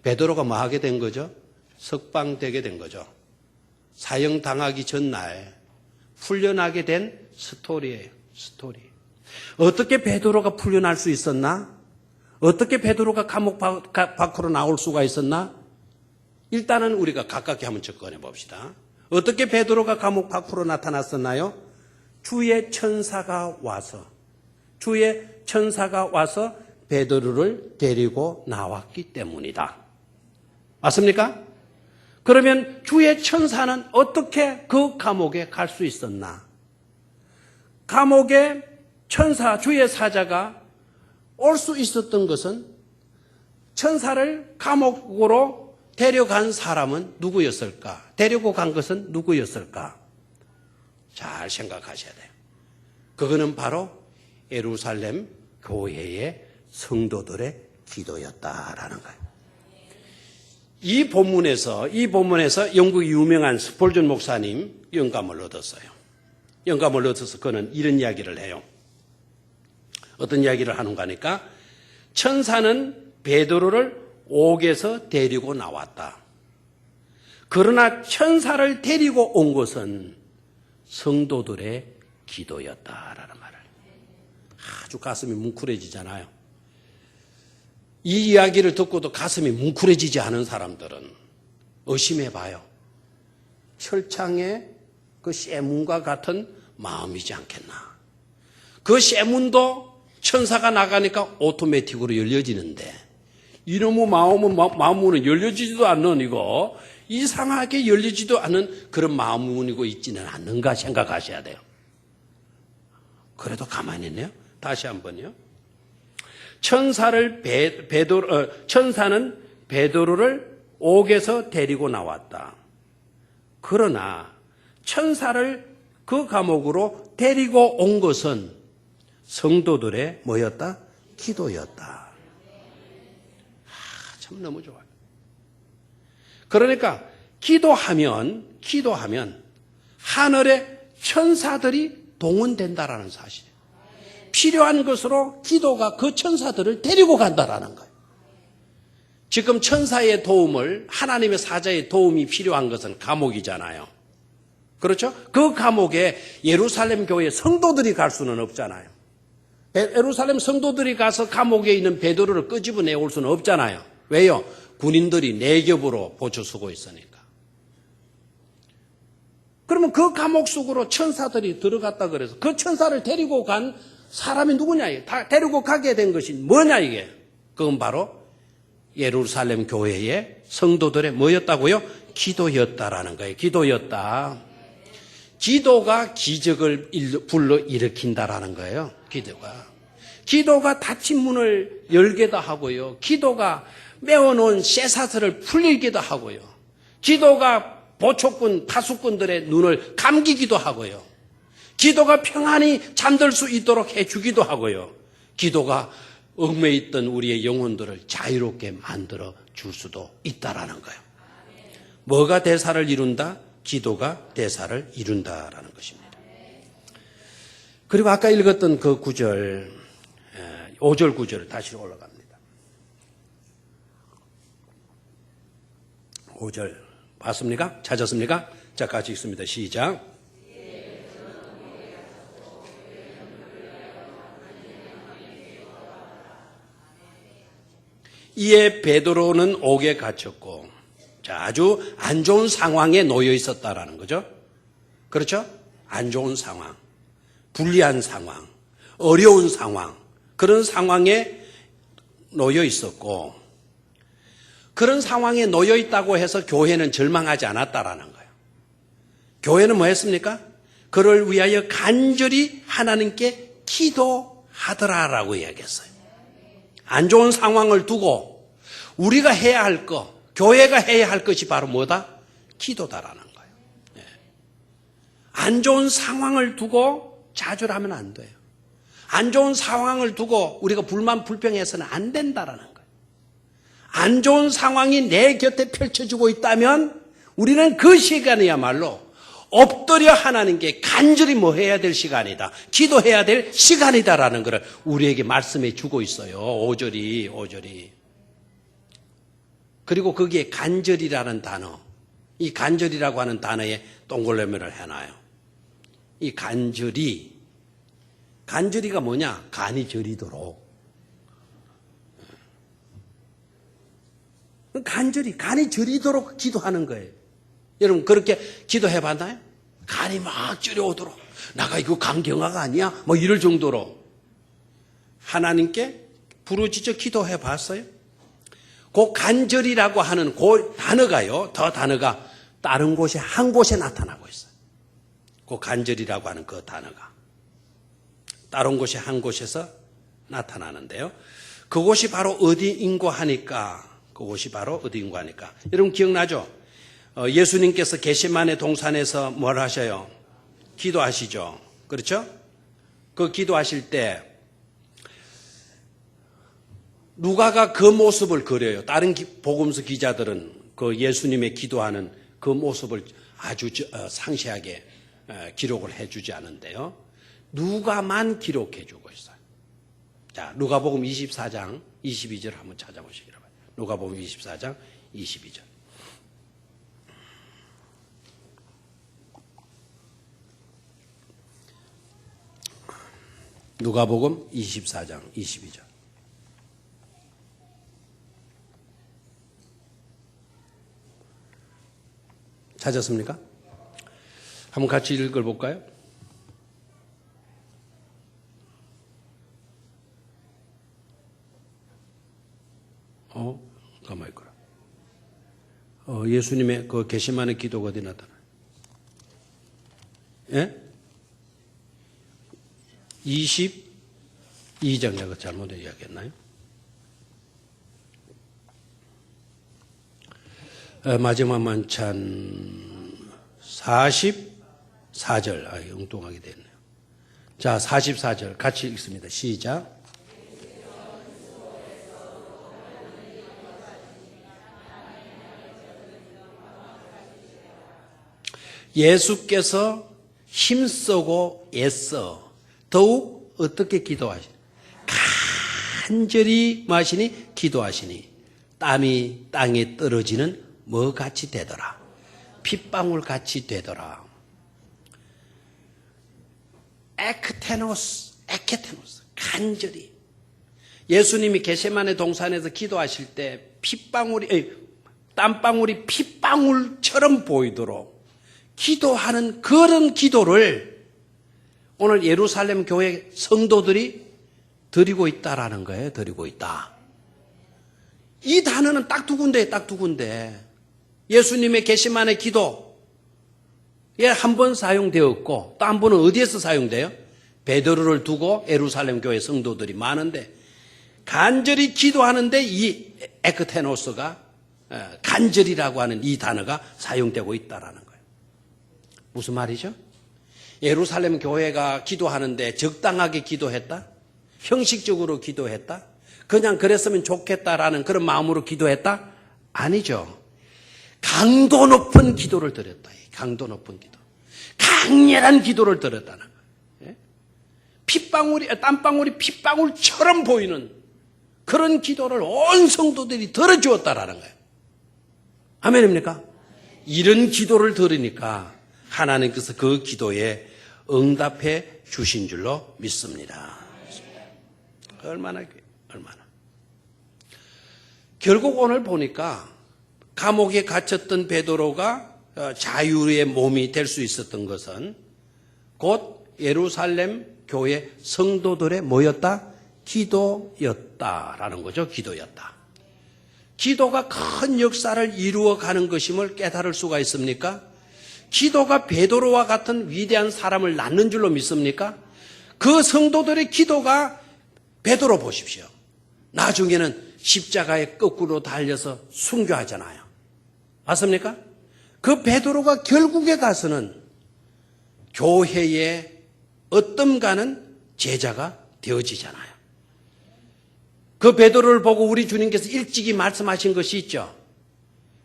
베드로가 뭐 하게 된 거죠? 석방되게 된 거죠. 사형당하기 전날 풀려나게 된 스토리예요. 스토리. 어떻게 베드로가 풀려날 수 있었나? 어떻게 베드로가 감옥 밖으로 나올 수가 있었나? 일단은 우리가 가깝게 한번 접근해 봅시다. 어떻게 베드로가 감옥 밖으로 나타났었나요? 주의 천사가 와서 베드로를 데리고 나왔기 때문이다. 맞습니까? 그러면 주의 천사는 어떻게 그 감옥에 갈 수 있었나? 감옥에 천사, 주의 사자가 올 수 있었던 것은 천사를 감옥으로 데려간 사람은 누구였을까? 데리고 간 것은 누구였을까? 잘 생각하셔야 돼요. 그거는 바로 예루살렘 교회의 성도들의 기도였다라는 거예요. 이 본문에서 영국 유명한 스폴전 목사님 영감을 얻었어요. 영감을 얻어서 그는 이런 이야기를 해요. 어떤 이야기를 하는가 하니까 천사는 베드로를 옥에서 데리고 나왔다. 그러나 천사를 데리고 온 것은 성도들의 기도였다라는 말을. 아주 가슴이 뭉클해지잖아요. 이 이야기를 듣고도 가슴이 뭉클해지지 않은 사람들은 의심해봐요. 철창에 그 쇠문과 같은 마음이지 않겠나. 그 쇠문도 천사가 나가니까 오토매틱으로 열려지는데 이놈의 마음문은 열려지지도 않는 이거 이상하게 열리지도 않은 그런 마음문이고 있지는 않는가 생각하셔야 돼요. 그래도 가만히 있네요. 다시 한번요. 천사는 베드로를 옥에서 데리고 나왔다. 그러나 천사를 그 감옥으로 데리고 온 것은 성도들의 뭐였다? 기도였다. 참 너무 좋아요. 그러니까 기도하면 하늘의 천사들이 동원된다라는 사실이에요. 필요한 것으로 기도가 그 천사들을 데리고 간다라는 거예요. 지금 천사의 도움을, 하나님의 사자의 도움이 필요한 것은 감옥이잖아요. 그렇죠? 그 감옥에 예루살렘 교회 성도들이 갈 수는 없잖아요. 예루살렘 성도들이 가서 감옥에 있는 베드로를 끄집어내 올 수는 없잖아요. 왜요? 군인들이 네 겹으로 보초 서고 있으니까. 그러면 그 감옥 속으로 천사들이 들어갔다 그래서 그 천사를 데리고 간 사람이 누구냐? 이게 다 데리고 가게 된 것이 뭐냐 이게? 그건 바로 예루살렘 교회의 성도들의 뭐였다고요? 기도였다라는 거예요. 기도였다. 기도가 기적을 불러일으킨다라는 거예요. 기도가 닫힌 문을 열게도 하고요. 기도가 메어놓은 쇠사슬을 풀리기도 하고요. 기도가 보초꾼, 파수꾼들의 눈을 감기기도 하고요. 기도가 평안히 잠들 수 있도록 해주기도 하고요. 기도가 얽매여 있던 우리의 영혼들을 자유롭게 만들어 줄 수도 있다라는 거예요. 뭐가 대사를 이룬다? 기도가 대사를 이룬다라는 것입니다. 그리고 아까 읽었던 그 구절, 5절 구절을 다시 올라갑니다. 5절 봤습니까? 찾았습니까? 자, 같이 읽습니다. 시작. 이에 베드로는 옥에 갇혔고, 자, 아주 안 좋은 상황에 놓여 있었다라는 거죠. 그렇죠? 안 좋은 상황, 불리한 상황, 어려운 상황, 그런 상황에 놓여 있었고, 그런 상황에 놓여 있다고 해서 교회는 절망하지 않았다라는 거예요. 교회는 뭐 했습니까? 그를 위하여 간절히 하나님께 기도하더라라고 이야기했어요. 안 좋은 상황을 두고 우리가 해야 할 것, 교회가 해야 할 것이 바로 뭐다? 기도다라는 거예요. 안 좋은 상황을 두고 좌절하면 안 돼요. 안 좋은 상황을 두고 우리가 불만 불평해서는 안 된다라는 거예요. 안 좋은 상황이 내 곁에 펼쳐지고 있다면 우리는 그 시간이야말로 엎드려 하나님께 간절히 뭐 해야 될 시간이다. 기도해야 될 시간이다라는 것을 우리에게 말씀해 주고 있어요. 5절이. 그리고 거기에 간절이라는 단어, 이 간절이라고 하는 단어에 동글레미를 해놔요. 이 간절이가 뭐냐? 간이 저리도록. 간이 저리도록 기도하는 거예요. 여러분 그렇게 기도해 봤나요? 간이 막 저려오도록. 나가 이거 간경화가 아니야? 뭐 이럴 정도로 하나님께 부르짖어 기도해 봤어요? 그 간절이라고 하는 그 단어가요. 더 단어가 다른 곳에 한 곳에 나타나고 있어요. 그 간절이라고 하는 그 단어가 다른 곳에 한 곳에서 나타나는데요. 그곳이 바로 어디인고 하니까 여러분 기억나죠? 예수님께서 겟세마네 동산에서 뭘 하셔요? 기도하시죠. 그렇죠? 그 기도하실 때 누가가 그 모습을 그려요. 다른 복음서 기자들은 그 예수님의 기도하는 그 모습을 아주 상세하게 기록을 해주지 않은데요. 누가만 기록해 주고 있어요. 자, 누가복음 24장 22절 한번 찾아보시기 바랍니다. 누가복음 24장 22절. 누가복음 24장 22절. 찾았습니까? 한번 같이 읽어볼까요? 가만히 있거라. 예수님의 그 겟세마네 기도가 어디 나타나요? 예? 22장 내가 잘못 이야기했나요? 마지막 만찬 44절. 엉뚱하게 됐네요. 자, 44절 같이 읽습니다. 시작. 예수께서 힘쓰고 애써 더욱 어떻게 기도하시니? 간절히 마시니 기도하시니 땀이 땅에 떨어지는 뭐 같이 되더라. 핏방울 같이 되더라. 에크테노스, 간절히. 예수님이 겟세마네 동산에서 기도하실 때 땀방울이 핏방울처럼 보이도록 기도하는 그런 기도를 오늘 예루살렘 교회 성도들이 드리고 있다라는 거예요. 드리고 있다. 이 단어는 딱 두 군데에 딱 두 군데. 예수님의 겟세마네 기도에 한 번 사용되었고 또 한 번은 어디에서 사용돼요? 베드로를 두고 예루살렘 교회 성도들이 많은데 간절히 기도하는데 이 에크테노스가 간절이라고 하는 이 단어가 사용되고 있다라는 거예요. 무슨 말이죠? 예루살렘 교회가 기도하는데 적당하게 기도했다? 형식적으로 기도했다? 그냥 그랬으면 좋겠다라는 그런 마음으로 기도했다? 아니죠. 강도 높은 기도를 드렸다. 강도 높은 기도. 강렬한 기도를 드렸다는 거예요. 땀방울이 핏방울처럼 보이는 그런 기도를 온 성도들이 들어주었다라는 거예요. 아멘입니까? 이런 기도를 들으니까 하나님께서 그 기도에 응답해 주신 줄로 믿습니다. 얼마나. 결국 오늘 보니까 감옥에 갇혔던 베드로가 자유의 몸이 될 수 있었던 것은 곧 예루살렘 교회 성도들의 뭐였다? 기도였다라는 거죠. 기도였다. 기도가 큰 역사를 이루어가는 것임을 깨달을 수가 있습니까? 기도가 베드로와 같은 위대한 사람을 낳는 줄로 믿습니까? 그 성도들의 기도가 베드로 보십시오. 나중에는 십자가에 거꾸로 달려서 순교하잖아요. 맞습니까? 그 베드로가 결국에 가서는 교회의 어떤가는 제자가 되어지잖아요. 그 베드로를 보고 우리 주님께서 일찍이 말씀하신 것이 있죠.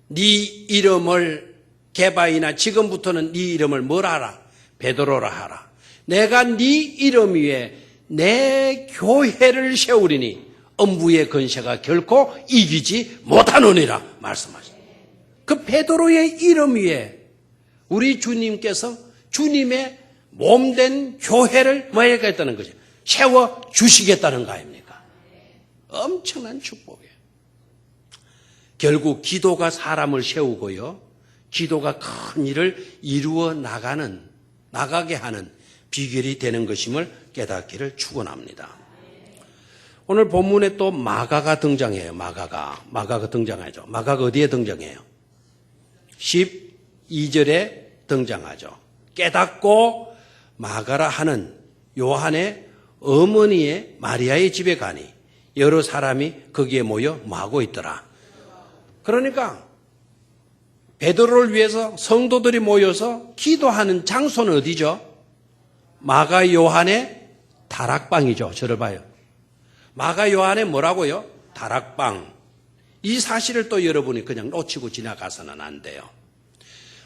네 이름을 게바이나 지금부터는 네 이름을 뭐라 하라? 베드로라 하라. 내가 네 이름 위에 내 교회를 세우리니 음부의 권세가 결코 이기지 못하느니라 말씀하셨습니다. 그 베드로의 이름 위에 우리 주님께서 주님의 몸된 교회를 뭐 하겠다는 거죠? 세워 주시겠다는 거 아닙니까? 엄청난 축복이에요. 결국 기도가 사람을 세우고요. 기도가 큰 일을 이루어 나가게 하는 비결이 되는 것임을 깨닫기를 축원합니다. 오늘 본문에 또 마가가 등장해요. 마가가 등장하죠. 마가가 어디에 등장해요? 12절에 등장하죠. 깨닫고 마가라 하는 요한의 어머니의 마리아의 집에 가니 여러 사람이 거기에 모여 뭐하고 있더라. 그러니까 베드로를 위해서 성도들이 모여서 기도하는 장소는 어디죠? 마가 요한의 다락방이죠. 저를 봐요. 마가 요한의 뭐라고요? 다락방. 이 사실을 또 여러분이 그냥 놓치고 지나가서는 안 돼요.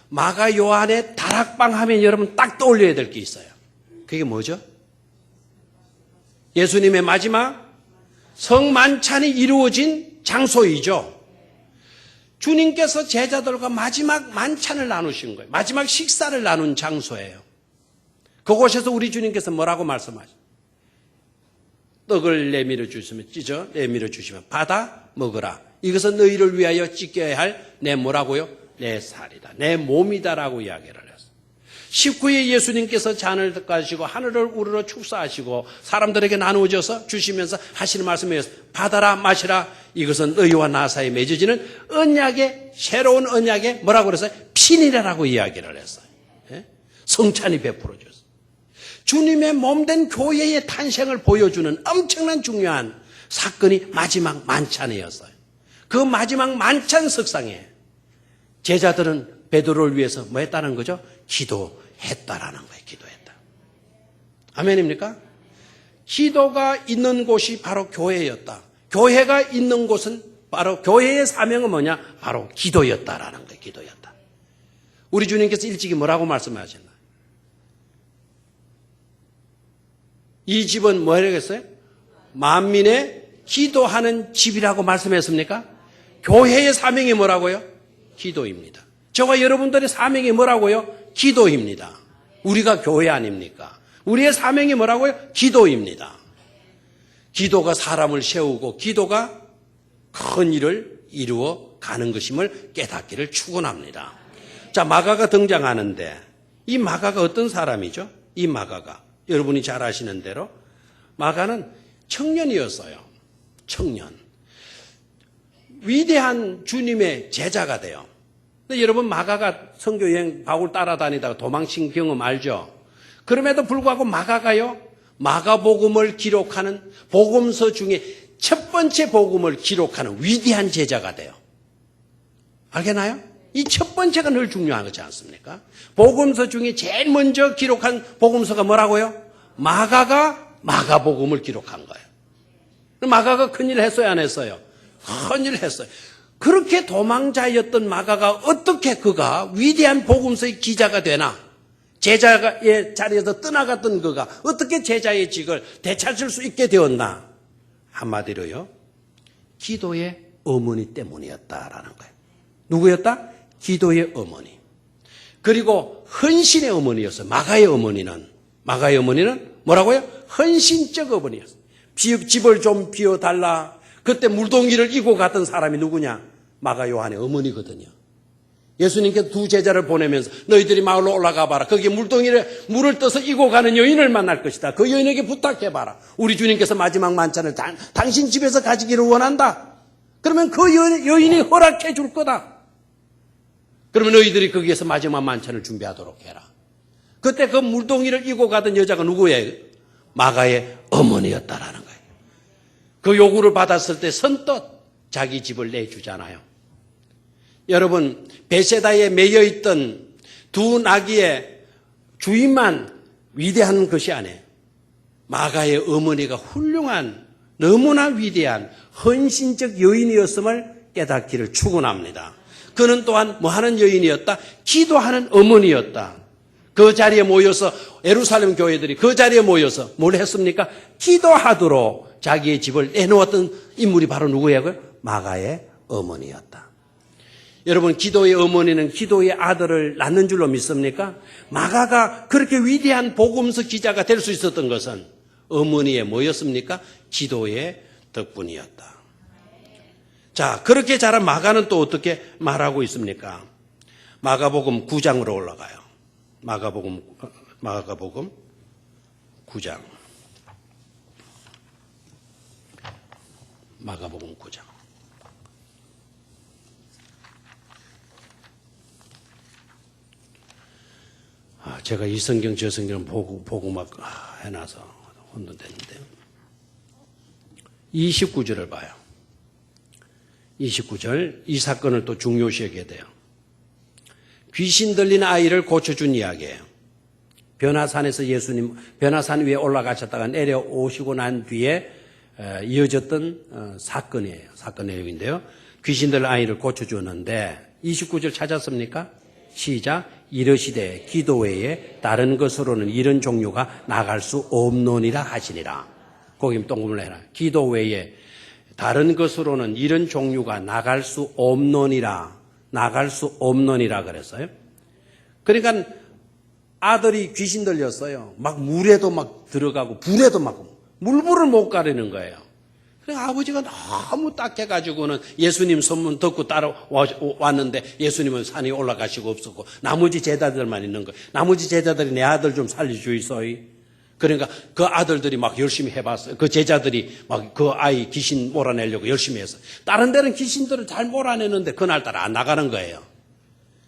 마가 요한의 다락방 하면 여러분 딱 떠올려야 될 게 있어요. 그게 뭐죠? 예수님의 마지막 성만찬이 이루어진 장소이죠. 주님께서 제자들과 마지막 만찬을 나누신 거예요. 마지막 식사를 나눈 장소예요. 그곳에서 우리 주님께서 뭐라고 말씀하시죠? 떡을 내밀어 주시면 받아 먹으라. 이것은 너희를 위하여 찢겨야 할 내 뭐라고요? 내 살이다. 내 몸이다라고 이야기를 했어요. 19에 예수님께서 잔을 가지고 하늘을 우러러 축사하시고 사람들에게 나누어져서 주시면서 하시는 말씀이에요. 받아라 마시라. 이것은 너희와 나 사이에 맺어지는 언약의 새로운 언약의 뭐라고 그랬어요? 피니라라고 이야기를 했어요. 성찬이 베풀어졌어요. 주님의 몸된 교회의 탄생을 보여주는 엄청난 중요한 사건이 마지막 만찬이었어요. 그 마지막 만찬 석상에 제자들은 베드로를 위해서 뭐 했다는 거죠? 기도했다라는 거예요. 기도했다. 아멘입니까? 기도가 있는 곳이 바로 교회였다. 교회가 있는 곳은 바로 교회의 사명은 뭐냐? 바로 기도였다라는 거예요. 기도였다. 우리 주님께서 일찍이 뭐라고 말씀하셨나요? 이 집은 뭐라고 했어요? 만민의 기도하는 집이라고 말씀했습니까? 교회의 사명이 뭐라고요? 기도입니다. 저와 여러분들의 사명이 뭐라고요? 기도입니다. 우리가 교회 아닙니까? 우리의 사명이 뭐라고요? 기도입니다. 기도가 사람을 세우고 기도가 큰 일을 이루어 가는 것임을 깨닫기를 축원합니다. 자, 마가가 등장하는데 이 마가가 어떤 사람이죠? 이 마가가 여러분이 잘 아시는 대로 마가는 청년이었어요. 청년. 위대한 주님의 제자가 돼요. 근데 여러분 마가가 선교여행 바울 따라다니다가 도망친 경험 알죠? 그럼에도 불구하고 마가가요. 마가복음을 기록하는 복음서 중에 첫 번째 복음을 기록하는 위대한 제자가 돼요. 알겠나요? 이 첫 번째가 늘 중요한 거지 않습니까? 복음서 중에 제일 먼저 기록한 복음서가 뭐라고요? 마가가 마가복음을 기록한 거예요. 마가가 큰일 했어요, 안 했어요? 큰일 했어요. 그렇게 도망자였던 마가가 어떻게 그가 위대한 복음서의 기자가 되나? 제자의 자리에서 떠나갔던 그가 어떻게 제자의 직을 되찾을 수 있게 되었나? 한마디로요. 기도의 어머니 때문이었다라는 거예요. 누구였다? 기도의 어머니. 그리고 헌신의 어머니였어요. 마가의 어머니는 뭐라고요? 헌신적 어머니였어요. 집을 좀 비워달라. 그때 물동이를 이고 갔던 사람이 누구냐? 마가 요한의 어머니거든요. 예수님께서 두 제자를 보내면서 너희들이 마을로 올라가 봐라. 거기 물을 떠서 이고 가는 여인을 만날 것이다. 그 여인에게 부탁해봐라. 우리 주님께서 마지막 만찬을 당신 집에서 가지기를 원한다. 그러면 그 여인이 허락해 줄 거다. 그러면 너희들이 거기에서 마지막 만찬을 준비하도록 해라. 그때 그 물동이를 이고 가던 여자가 누구예요? 마가의 어머니였다라는 거예요. 그 요구를 받았을 때 선뜻 자기 집을 내주잖아요. 여러분, 베세다에 매여있던 두 나귀의 주인만 위대한 것이 아니에요. 마가의 어머니가 훌륭한, 너무나 위대한 헌신적 여인이었음을 깨닫기를 축원합니다. 그는 또한 뭐하는 여인이었다? 기도하는 어머니였다. 그 자리에 모여서 예루살렘 교회들이 그 자리에 모여서 뭘 했습니까? 기도하도록 자기의 집을 내놓았던 인물이 바로 누구예요? 마가의 어머니였다. 여러분, 기도의 어머니는 기도의 아들을 낳는 줄로 믿습니까? 마가가 그렇게 위대한 복음서 기자가 될 수 있었던 것은 어머니의 뭐였습니까? 기도의 덕분이었다. 자, 그렇게 자란 마가는 또 어떻게 말하고 있습니까? 마가복음 9장으로 올라가요. 마가복음 9장. 마가복음 9장. 제가 이 성경 저 성경 보고 막 해놔서 혼돈됐는데요. 29절을 봐요. 29절, 이 사건을 또 중요시 여겨야 돼요. 귀신 들린 아이를 고쳐준 이야기예요. 변화산에서 예수님, 변화산 위에 올라가셨다가 내려오시고 난 뒤에 이어졌던 사건이에요. 사건 내용인데요. 귀신 들린 아이를 고쳐주는데 29절 찾았습니까? 시작. 이르시되 기도 외에 다른 것으로는 이런 종류가 나갈 수 없노니라 하시니라. 거기 동금을 해라. 기도 외에 다른 것으로는 이런 종류가 나갈 수 없노니라. 나갈 수 없노니라 그랬어요. 그러니까 아들이 귀신 들렸어요. 막 물에도 막 들어가고 불에도 막 물불을 못 가리는 거예요. 그러니까 아버지가 너무 딱해가지고는 예수님 소문 듣고 따라왔는데 예수님은 산에 올라가시고 없었고 나머지 제자들만 있는 거예요. 나머지 제자들이 내 아들 좀 살려주이소이. 그러니까 그 아들들이 막 열심히 해봤어요. 그 제자들이 막 그 아이 귀신 몰아내려고 열심히 했어요. 다른 데는 귀신들을 잘 몰아내는데 그날따라 안 나가는 거예요.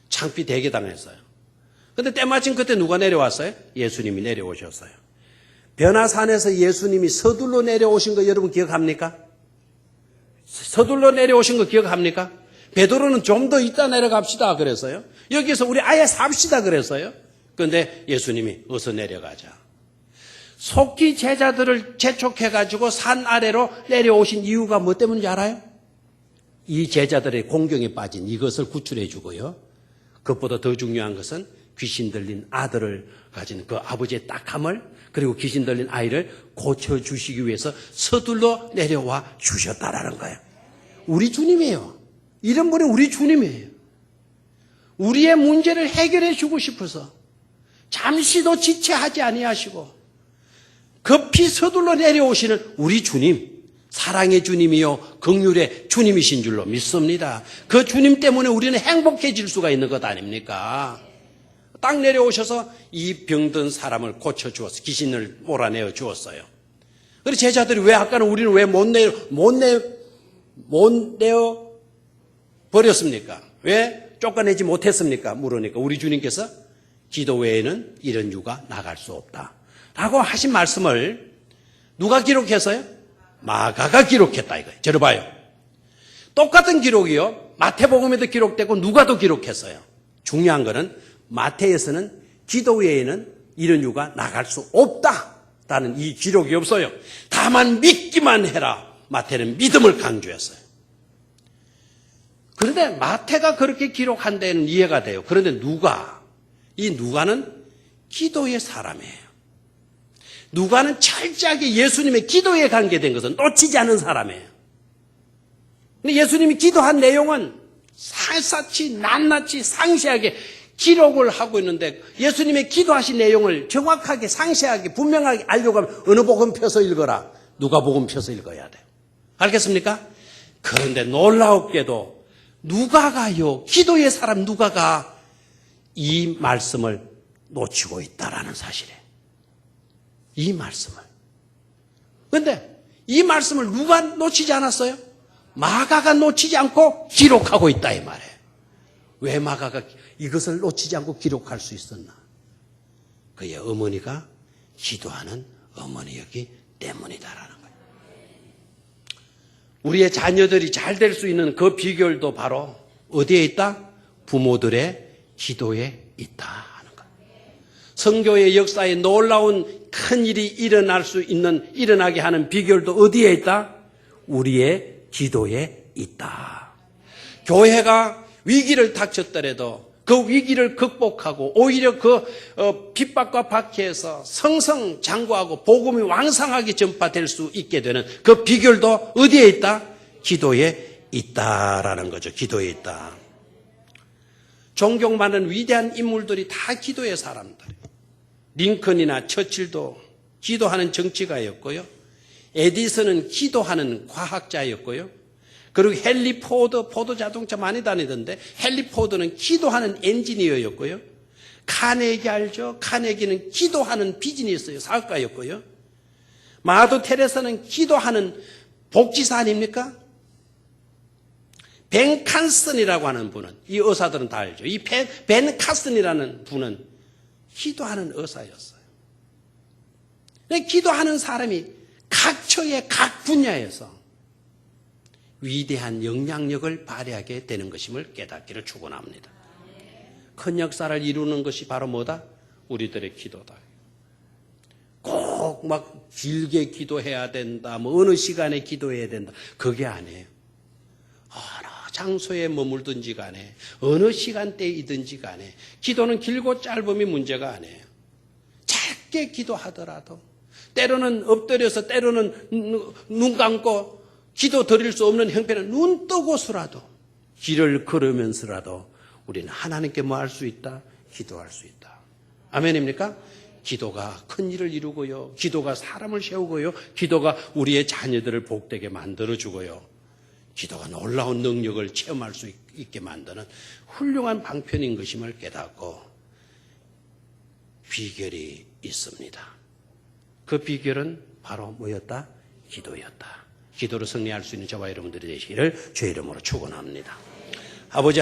창피 되게 당했어요. 근데 때마침 그때 누가 내려왔어요? 예수님이 내려오셨어요. 변화산에서 예수님이 서둘러 내려오신 거 여러분 기억합니까? 서둘러 내려오신 거 기억합니까? 베드로는 좀 더 있다 내려갑시다 그랬어요. 여기서 우리 아예 삽시다 그랬어요. 그런데 예수님이 어서 내려가자. 속히 제자들을 재촉해가지고 산 아래로 내려오신 이유가 뭐 때문인지 알아요? 이 제자들의 공경에 빠진 이것을 구출해 주고요. 그것보다 더 중요한 것은 귀신 들린 아들을 가진 그 아버지의 딱함을, 그리고 귀신 들린 아이를 고쳐주시기 위해서 서둘러 내려와 주셨다라는 거예요. 우리 주님이에요. 이런 분이 우리 주님이에요. 우리의 문제를 해결해 주고 싶어서 잠시도 지체하지 아니하시고 급히 서둘러 내려오시는 우리 주님, 사랑의 주님이요 긍휼의 주님이신 줄로 믿습니다. 그 주님 때문에 우리는 행복해질 수가 있는 것 아닙니까? 딱 내려오셔서 이 병든 사람을 고쳐주었어요. 귀신을 몰아내어 주었어요. 그래서 제자들이 왜 아까는 우리는 왜 못 내어 버렸습니까? 왜 쫓아내지 못했습니까? 물으니까 우리 주님께서 기도 외에는 이런 유가 나갈 수 없다 라고 하신 말씀을 누가 기록했어요? 마가가 기록했다 이거예요. 저를 봐요. 똑같은 기록이요. 마태복음에도 기록되고 누가도 기록했어요. 중요한 거는 마태에서는 기도 외에는 이런 유가 나갈 수 없다라는 이 기록이 없어요. 다만 믿기만 해라. 마태는 믿음을 강조했어요. 그런데 마태가 그렇게 기록한 데는 이해가 돼요. 그런데 이 누가는 기도의 사람이에요. 누가는 철저하게 예수님의 기도에 관계된 것은 놓치지 않은 사람이에요. 근데 예수님이 기도한 내용은 살사치 낱낱이 상세하게 기록을 하고 있는데 예수님의 기도하신 내용을 정확하게 상세하게 분명하게 알려고 하면 어느 복음 펴서 읽어라. 누가복음 펴서 읽어야 돼요. 알겠습니까? 그런데 놀라웠게도 누가가요. 기도의 사람 누가가 이 말씀을 놓치고 있다라는 사실이에요. 이 말씀을. 그런데 이 말씀을 누가 놓치지 않았어요? 마가가 놓치지 않고 기록하고 있다 이 말이에요. 왜 마가가 이것을 놓치지 않고 기록할 수 있었나? 그의 어머니가 기도하는 어머니였기 때문이다라는 거예요. 우리의 자녀들이 잘 될 수 있는 그 비결도 바로 어디에 있다? 부모들의 기도에 있다 하는 거예요. 성교의 역사에 놀라운 큰 일이 일어나게 하는 비결도 어디에 있다? 우리의 기도에 있다. 교회가 위기를 닥쳤더라도 그 위기를 극복하고 오히려 그 핍박과 박해에서 성성장구하고 복음이 왕성하게 전파될 수 있게 되는 그 비결도 어디에 있다? 기도에 있다라는 거죠. 기도에 있다. 존경 많은 위대한 인물들이 다 기도의 사람들이에요. 링컨이나 처칠도 기도하는 정치가였고요. 에디슨은 기도하는 과학자였고요. 그리고 헨리 포드, 포드 자동차 많이 다니던데 헨리 포드는 기도하는 엔지니어였고요. 카네기 알죠? 카네기는 기도하는 비즈니스예요. 사업가였고요. 마더 테레사는 기도하는 복지사 아닙니까? 벤 칸슨이라고 하는 분은, 이 의사들은 다 알죠. 이 벤 칸슨이라는 분은 기도하는 의사였어요. 기도하는 사람이 각처의 각 분야에서 위대한 영향력을 발휘하게 되는 것임을 깨닫기를 축원합니다. 큰 역사를 이루는 것이 바로 뭐다? 우리들의 기도다. 꼭 막 길게 기도해야 된다. 뭐 어느 시간에 기도해야 된다. 그게 아니에요. 어느 장소에 머물든지 간에 어느 시간대이든지 간에 기도는 길고 짧음이 문제가 아니에요. 짧게 기도하더라도 때로는 엎드려서 때로는 눈 감고 기도 드릴 수 없는 형편은 눈 뜨고서라도 길을 걸으면서라도 우리는 하나님께 뭐 할 수 있다? 기도할 수 있다. 아멘입니까? 기도가 큰 일을 이루고요. 기도가 사람을 세우고요. 기도가 우리의 자녀들을 복되게 만들어주고요. 기도가 놀라운 능력을 체험할 수 있게 만드는 훌륭한 방편인 것임을 깨닫고 비결이 있습니다. 그 비결은 바로 뭐였다? 기도였다. 기도로 승리할 수 있는 저와 여러분들이 되시기를 주의 이름으로 축원합니다. 아버지